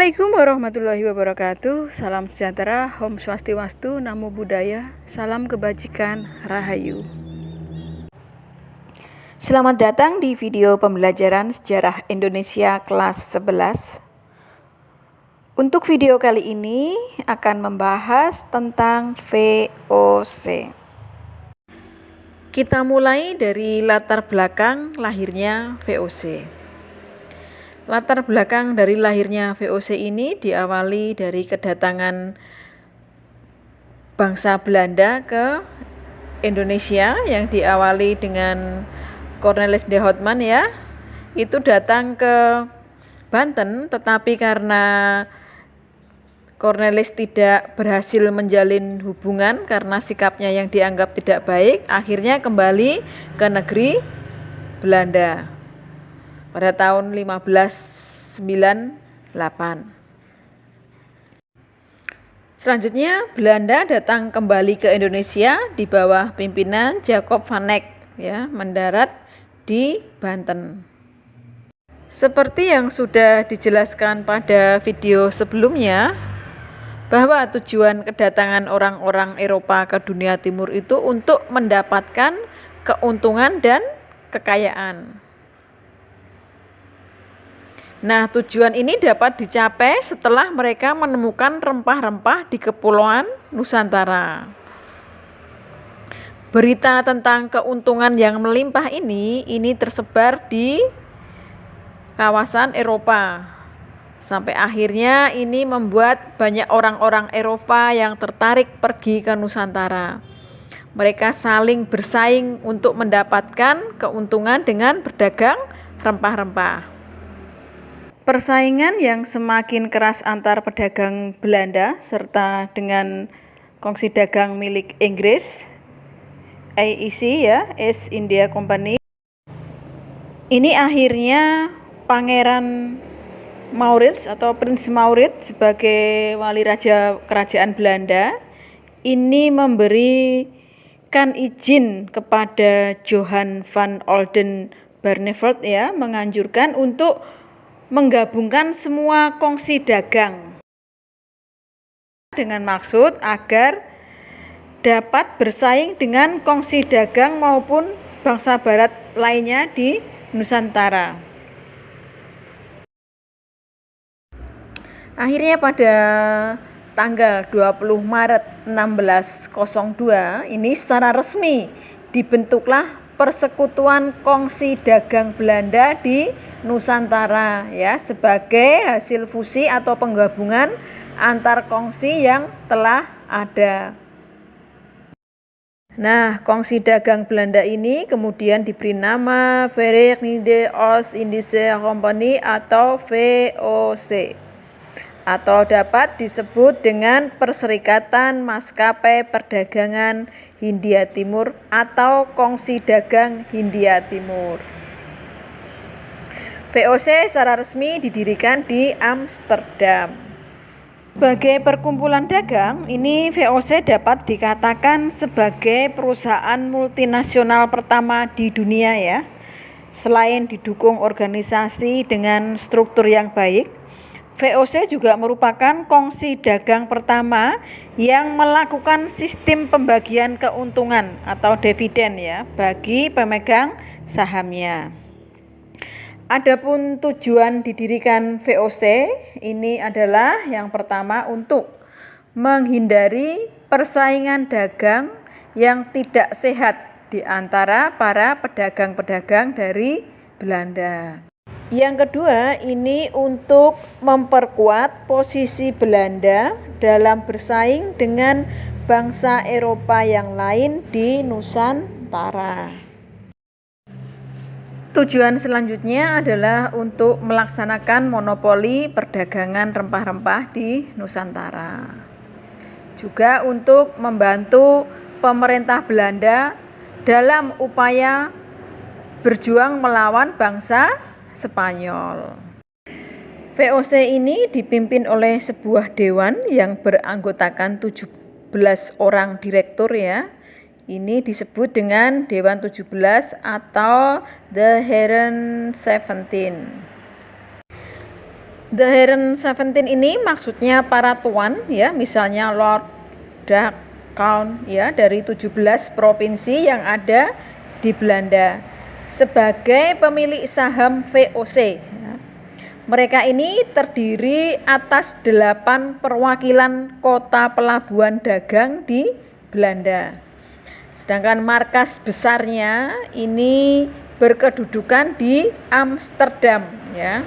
Assalamualaikum warahmatullahi wabarakatuh. Salam sejahtera, Om Swastiwastu, Namo Buddhaya, salam kebajikan, Rahayu. Selamat datang di video pembelajaran sejarah Indonesia kelas 11. Untuk video kali ini akan membahas tentang VOC. Kita mulai dari latar belakang lahirnya VOC. Latar belakang dari lahirnya VOC ini diawali dari kedatangan bangsa Belanda ke Indonesia yang diawali dengan Cornelis de Houtman ya. Itu datang ke Banten, tetapi karena Cornelis tidak berhasil menjalin hubungan karena sikapnya yang dianggap tidak baik, akhirnya kembali ke negeri Belanda pada tahun 1598. Selanjutnya Belanda datang kembali ke Indonesia di bawah pimpinan Jacob van Eyck ya, mendarat di Banten. Seperti yang sudah dijelaskan pada video sebelumnya, bahwa tujuan kedatangan orang-orang Eropa ke dunia timur itu untuk mendapatkan keuntungan dan kekayaan. Nah, tujuan ini dapat dicapai setelah mereka menemukan rempah-rempah di Kepulauan Nusantara. Berita tentang keuntungan yang melimpah ini tersebar di kawasan Eropa. Sampai akhirnya ini membuat banyak orang-orang Eropa yang tertarik pergi ke Nusantara. Mereka saling bersaing untuk mendapatkan keuntungan dengan berdagang rempah-rempah. Persaingan yang semakin keras antar pedagang Belanda serta dengan kongsi dagang milik Inggris, AEC ya, East India Company. Ini akhirnya Pangeran Maurits atau Prince Maurits sebagai wali raja kerajaan Belanda ini memberikan izin kepada Johan van Oldenbarnevelt ya, menganjurkan untuk menggabungkan semua kongsi dagang dengan maksud agar dapat bersaing dengan kongsi dagang maupun bangsa barat lainnya di Nusantara. Akhirnya pada tanggal 20 Maret 1602 ini secara resmi dibentuklah Persekutuan Kongsi Dagang Belanda di Nusantara ya, sebagai hasil fusi atau penggabungan antar kongsi yang telah ada. Nah, kongsi dagang Belanda ini kemudian diberi nama Verenigde Oost-Indische Compagnie atau VOC, atau dapat disebut dengan Perserikatan Maskapai Perdagangan Hindia Timur atau Kongsi Dagang Hindia Timur. VOC secara resmi didirikan di Amsterdam. Sebagai perkumpulan dagang, ini VOC dapat dikatakan sebagai perusahaan multinasional pertama di dunia ya. Selain didukung organisasi dengan struktur yang baik, VOC juga merupakan kongsi dagang pertama yang melakukan sistem pembagian keuntungan atau dividen ya bagi pemegang sahamnya. Adapun tujuan didirikan VOC ini adalah yang pertama untuk menghindari persaingan dagang yang tidak sehat di antara para pedagang-pedagang dari Belanda. Yang kedua, ini untuk memperkuat posisi Belanda dalam bersaing dengan bangsa Eropa yang lain di Nusantara. Tujuan selanjutnya adalah untuk melaksanakan monopoli perdagangan rempah-rempah di Nusantara. Juga untuk membantu pemerintah Belanda dalam upaya berjuang melawan bangsa Spanyol. VOC ini dipimpin oleh sebuah dewan yang beranggotakan 17 orang direktur ya. Ini disebut dengan Dewan 17 atau The Heren 17. The Heren 17 ini maksudnya para tuan ya, misalnya Lord dan Count ya, dari 17 provinsi yang ada di Belanda sebagai pemilik saham VOC. Mereka ini terdiri atas 8 perwakilan kota pelabuhan dagang di Belanda. Sedangkan markas besarnya ini berkedudukan di Amsterdam ya.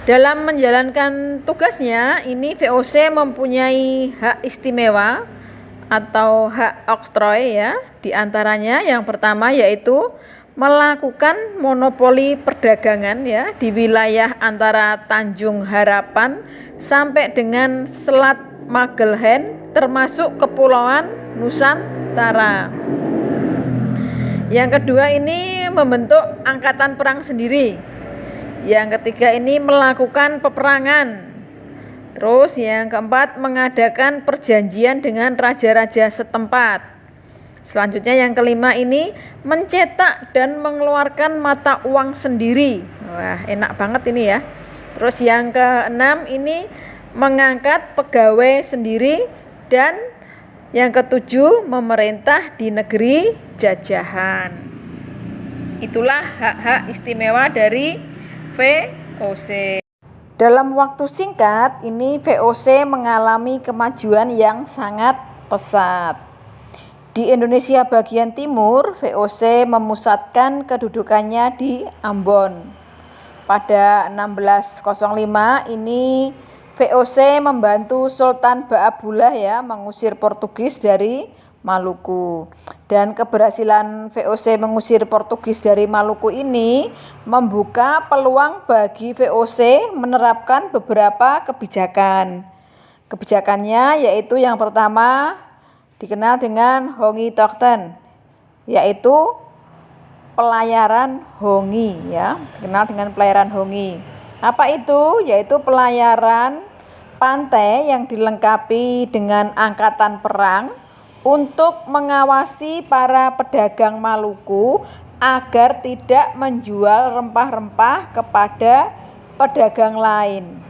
Dalam menjalankan tugasnya, ini VOC mempunyai hak istimewa atau hak oktroy ya. Di antaranya yang pertama yaitu melakukan monopoli perdagangan ya di wilayah antara Tanjung Harapan sampai dengan Selat Magellan termasuk Kepulauan Nusantara. Yang kedua ini membentuk angkatan perang sendiri. Yang ketiga ini melakukan peperangan. Terus yang keempat mengadakan perjanjian dengan raja-raja setempat. Selanjutnya yang kelima ini mencetak dan mengeluarkan mata uang sendiri. Wah, enak banget ini ya. Terus yang keenam ini mengangkat pegawai sendiri, dan yang ketujuh memerintah di negeri jajahan. Itulah hak-hak istimewa dari VOC. Dalam waktu singkat ini VOC mengalami kemajuan yang sangat pesat. Di Indonesia bagian timur, VOC memusatkan kedudukannya di Ambon. Pada 1605 ini VOC membantu Sultan Baabullah ya mengusir Portugis dari Maluku. Dan keberhasilan VOC mengusir Portugis dari Maluku ini membuka peluang bagi VOC menerapkan beberapa kebijakan. Kebijakannya yaitu yang pertama dikenal dengan Hongi Tochten, yaitu pelayaran Hongi ya, dikenal dengan pelayaran Hongi. Apa itu? Yaitu pelayaran pantai yang dilengkapi dengan angkatan perang untuk mengawasi para pedagang Maluku agar tidak menjual rempah-rempah kepada pedagang lain.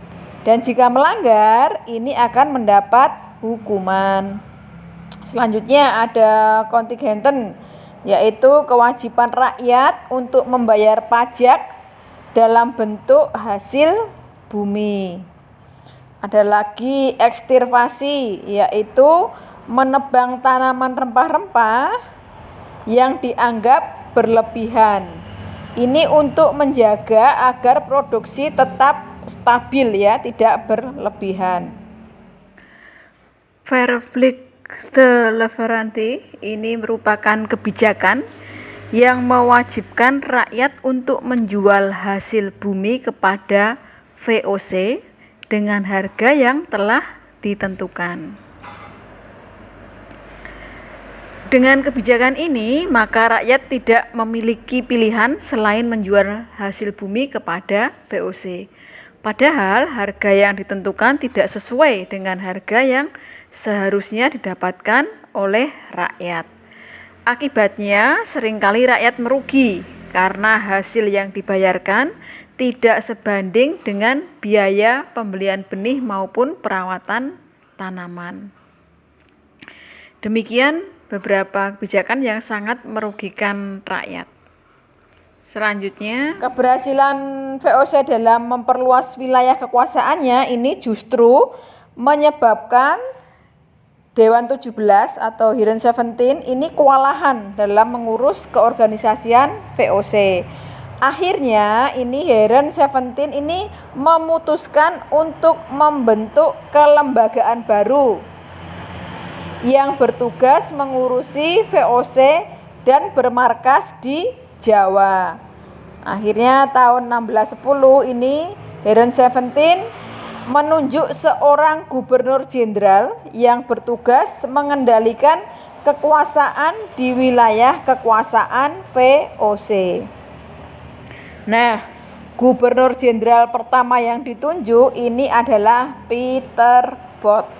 Dan jika melanggar, ini akan mendapat hukuman. Selanjutnya ada kontingenten, yaitu kewajiban rakyat untuk membayar pajak dalam bentuk hasil bumi. Ada lagi ekstirpasi, yaitu menebang tanaman rempah-rempah yang dianggap berlebihan. Ini untuk menjaga agar produksi tetap stabil ya, tidak berlebihan. Verplicht leverantie ini merupakan kebijakan yang mewajibkan rakyat untuk menjual hasil bumi kepada VOC dengan harga yang telah ditentukan. Dengan kebijakan ini, maka rakyat tidak memiliki pilihan selain menjual hasil bumi kepada VOC. Padahal harga yang ditentukan tidak sesuai dengan harga yang seharusnya didapatkan oleh rakyat. Akibatnya, seringkali rakyat merugi karena hasil yang dibayarkan tidak sebanding dengan biaya pembelian benih maupun perawatan tanaman. Demikian beberapa kebijakan yang sangat merugikan rakyat. Selanjutnya, keberhasilan VOC dalam memperluas wilayah kekuasaannya ini justru menyebabkan Dewan 17 atau Heren 17 ini kewalahan dalam mengurus keorganisasian VOC. Akhirnya ini Heren 17 ini memutuskan untuk membentuk kelembagaan baru yang bertugas mengurusi VOC dan bermarkas di Jawa. Akhirnya tahun 1610 ini Heren 17 menunjuk seorang gubernur jenderal yang bertugas mengendalikan kekuasaan di wilayah kekuasaan VOC. Nah, gubernur jenderal pertama yang ditunjuk ini adalah Peter Both.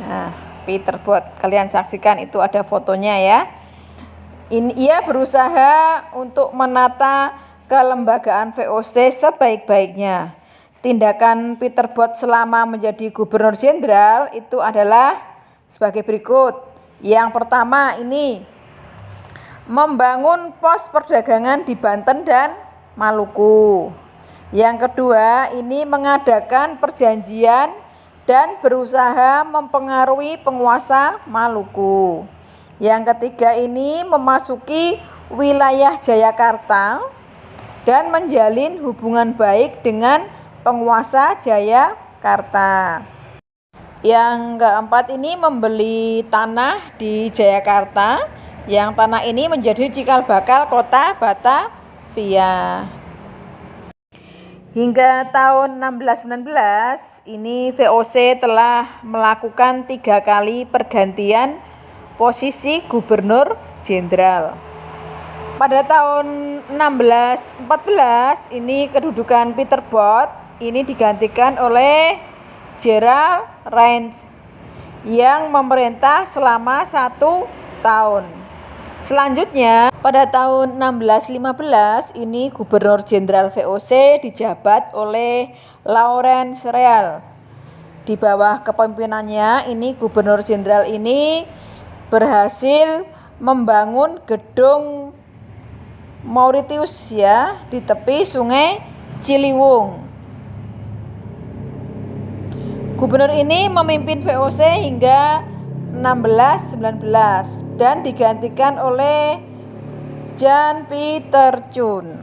Nah, Peter Both, kalian saksikan itu ada fotonya ya. Ia berusaha untuk menata kelembagaan VOC sebaik-baiknya. tindakan Peter Both selama menjadi Gubernur Jenderal itu adalah sebagai berikut. Yang pertama ini membangun pos perdagangan di Banten dan Maluku. Yang kedua ini mengadakan perjanjian dan berusaha mempengaruhi penguasa Maluku. Yang ketiga ini memasuki wilayah Jayakarta dan menjalin hubungan baik dengan penguasa Jayakarta. Yang keempat ini membeli tanah di Jayakarta, yang tanah ini menjadi cikal bakal kota Batavia. Hingga tahun 1619 ini VOC telah melakukan 3 kali pergantian posisi Gubernur Jenderal. Pada tahun 1614 ini kedudukan Peter Both ini digantikan oleh Gerald Rhind yang memerintah selama 1 tahun. Selanjutnya pada tahun 1615 ini Gubernur Jenderal VOC dijabat oleh Lawrence Real. Di bawah kepemimpinannya ini Gubernur Jenderal ini berhasil membangun gedung Mauritius ya di tepi Sungai Ciliwung. Gubernur ini memimpin VOC hingga 1619 dan digantikan oleh Jan Pieter Choon.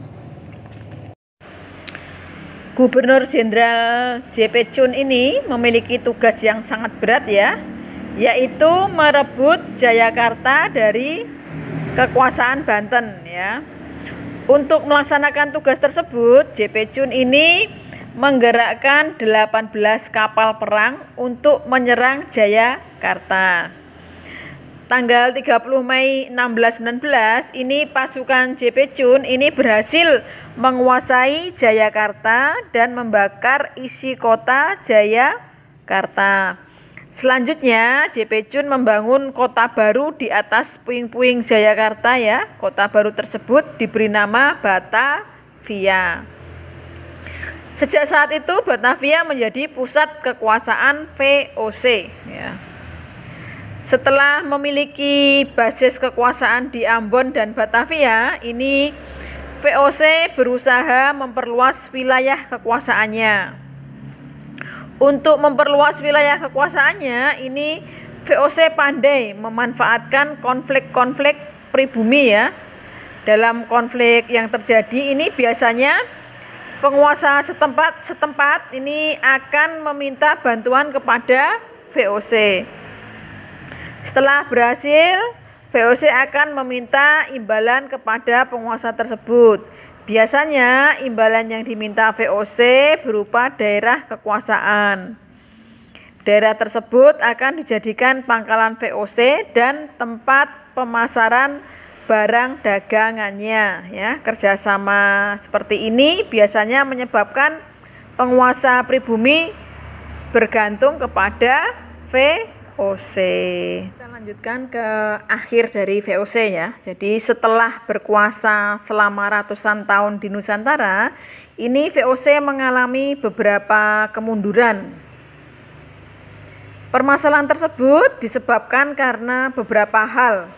Gubernur Jenderal J.P. Choon ini memiliki tugas yang sangat berat ya, yaitu merebut Jayakarta dari kekuasaan Banten ya. Untuk melaksanakan tugas tersebut, J.P. Choon ini menggerakkan 18 kapal perang untuk menyerang Jayakarta. Tanggal 30 Mei 1619 ini pasukan J.P. Choon ini berhasil menguasai Jayakarta dan membakar isi kota Jayakarta. Selanjutnya J.P. Choon membangun kota baru di atas puing-puing Jayakarta ya. Kota baru tersebut diberi nama Batavia. Sejak saat itu Batavia menjadi pusat kekuasaan VOC ya. Setelah memiliki basis kekuasaan di Ambon dan Batavia, ini VOC berusaha memperluas wilayah kekuasaannya. Untuk memperluas wilayah kekuasaannya, ini VOC pandai memanfaatkan konflik-konflik pribumi ya. Dalam konflik yang terjadi ini biasanya penguasa setempat ini akan meminta bantuan kepada VOC. Setelah berhasil, VOC akan meminta imbalan kepada penguasa tersebut. Biasanya imbalan yang diminta VOC berupa daerah kekuasaan. Daerah tersebut akan dijadikan pangkalan VOC dan tempat pemasaran barang dagangannya ya. Kerjasama seperti ini biasanya menyebabkan penguasa pribumi bergantung kepada VOC. Kita lanjutkan ke akhir dari VOC ya. Jadi setelah berkuasa selama ratusan tahun di Nusantara, ini VOC mengalami beberapa kemunduran. Permasalahan tersebut disebabkan karena beberapa hal,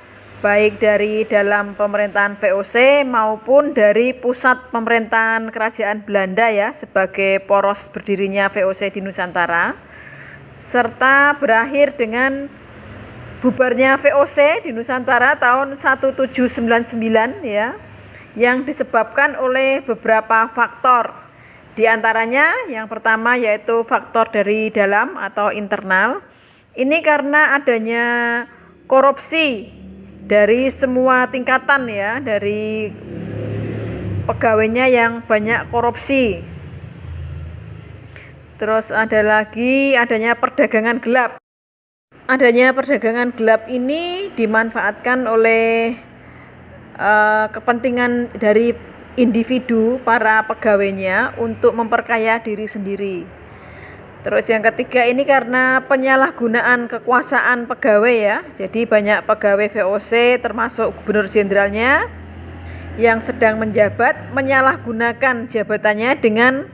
baik dari dalam pemerintahan VOC maupun dari pusat pemerintahan kerajaan Belanda ya, sebagai poros berdirinya VOC di Nusantara, serta berakhir dengan bubarnya VOC di Nusantara tahun 1799 ya, yang disebabkan oleh beberapa faktor. Di antaranya yang pertama yaitu faktor dari dalam atau internal. Ini karena adanya korupsi dari semua tingkatan ya, dari pegawainya yang banyak korupsi. Terus ada lagi adanya perdagangan gelap. Adanya perdagangan gelap ini dimanfaatkan oleh kepentingan dari individu para pegawainya untuk memperkaya diri sendiri. Terus yang ketiga ini karena penyalahgunaan kekuasaan pegawai ya. Jadi banyak pegawai VOC termasuk gubernur jenderalnya yang sedang menjabat menyalahgunakan jabatannya dengan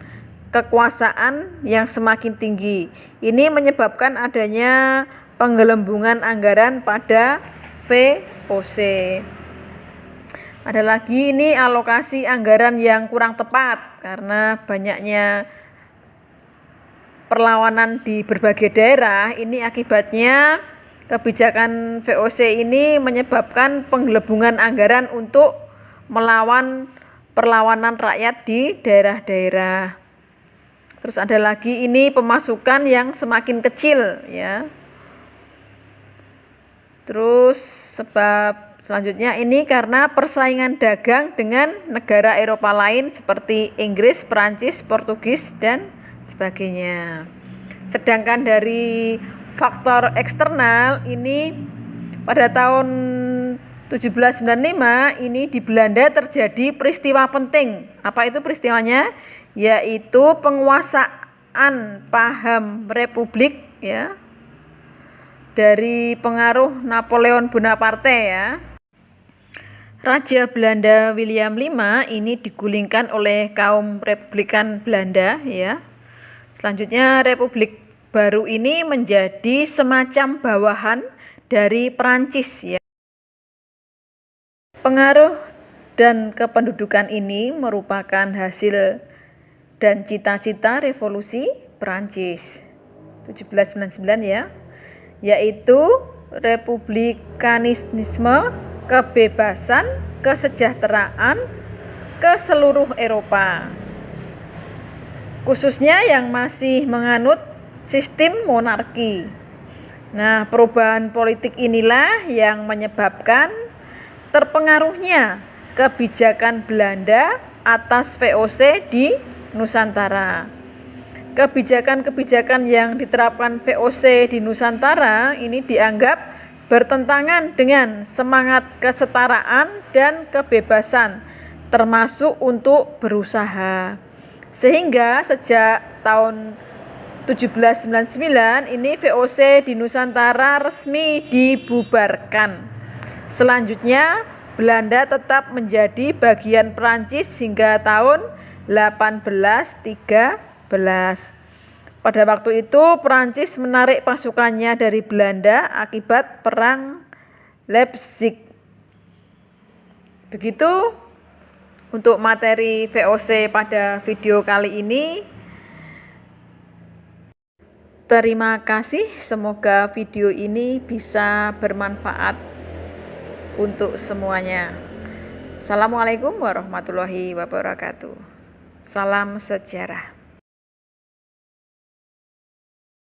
kekuasaan yang semakin tinggi. Ini menyebabkan adanya penggelembungan anggaran pada VOC. Ada lagi ini alokasi anggaran yang kurang tepat karena banyaknya perlawanan di berbagai daerah. Ini akibatnya kebijakan VOC ini menyebabkan penggelembungan anggaran untuk melawan perlawanan rakyat di daerah-daerah. Terus ada lagi ini pemasukan yang semakin kecil ya. Terus sebab selanjutnya ini karena persaingan dagang dengan negara Eropa lain seperti Inggris, Perancis, Portugis dan sebagainya. Sedangkan dari faktor eksternal ini pada tahun 1795 ini di Belanda terjadi peristiwa penting. Apa itu peristiwanya? Yaitu penguasaan paham republik ya dari pengaruh Napoleon Bonaparte ya. Raja Belanda William V ini digulingkan oleh kaum Republikan Belanda ya. Selanjutnya Republik baru ini menjadi semacam bawahan dari Perancis ya. Pengaruh dan kependudukan ini merupakan hasil dan cita-cita revolusi Perancis 1799 ya, yaitu republikanisme, kebebasan, kesejahteraan ke seluruh Eropa, khususnya yang masih menganut sistem monarki. Nah, perubahan politik inilah yang menyebabkan terpengaruhnya kebijakan Belanda atas VOC di Nusantara. Kebijakan-kebijakan yang diterapkan VOC di Nusantara ini dianggap bertentangan dengan semangat kesetaraan dan kebebasan, termasuk untuk berusaha. Sehingga sejak tahun 1799 ini VOC di Nusantara resmi dibubarkan. Selanjutnya Belanda tetap menjadi bagian Perancis hingga tahun 1813. Pada waktu itu Perancis menarik pasukannya dari Belanda akibat perang Leipzig. Begitu untuk materi VOC pada video kali ini. Terima kasih, semoga video ini bisa bermanfaat untuk semuanya. Assalamualaikum warahmatullahi wabarakatuh. Salam sejarah.